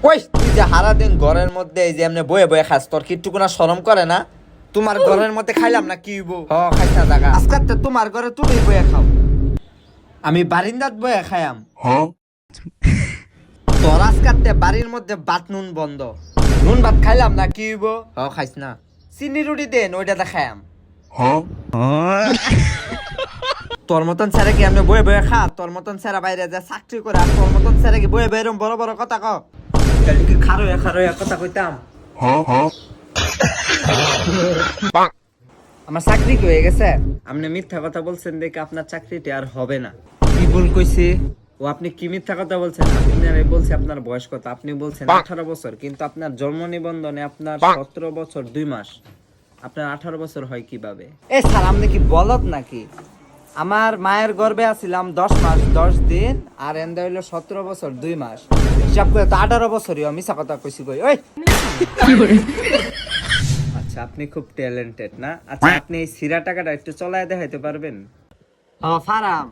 কই তুই যে হারা দিন ঘরের মধ্যে এই যে এমনি বয়ে বয়ে খাস, তোর কি একটু কোনো শরম করে না? তোমার ঘরের মধ্যে খাইলাম না কি হইব? খাইছ না জায়গা আজকে তো তোমার ঘরে তুমি বয়ে খাও, আমি বারিন্দাত বয়ে খাইয়াম। তোর আজকাতে বাড়ির মধ্যে ভাত নুন বন্ধ, নুন ভাত খাইলাম না কি হইব? খাইছ না, চিনি রুটি দেন ওইটাতে খাইয়াম। তোর মতন স্যারে কি এমনি বয়ে বয়ে খা? তোর মতন স্যারা বাইরে যা চাকরি করে, আর তোর মতন স্যারে কি বয়ে বয়ে এরকম বড় বড় কথা কও? তাহলে কি খারোয়া খারোয়া কথা কইতাম? আমার চাকরি কি হয়ে গেছে? আপনি মিথ্যা কথা বলছেন দেখে আপনার চাকরিটি আর হবে না। কি ভুল কইছি? ও আপনি কি মিথ্যা কথা বলছেন? আমি বলছি আপনার বয়স কত, আপনি বলছেন 18 বছর, কিন্তু আপনার জন্ম নিবন্ধনে আপনার 17 বছর 2 মাস। আপনার 18 বছর হয় কিভাবে? এ স্যার আপনি কি বলত নাকি? আমার মায়ের গর্ভে আছিলাম 10 মাস 10 দিন, আর এন্দা হইলো 17 বছর 2 মাস, হিসাব করে তো 18 বছরই। মিছা কথা কইছি কই? ওই আচ্ছা, আপনি খুব ট্যালেন্টেড না? আচ্ছা, আপনি এই সিরা টাকাটা একটু চলায় দেখাইতে পারবেন? ফারাম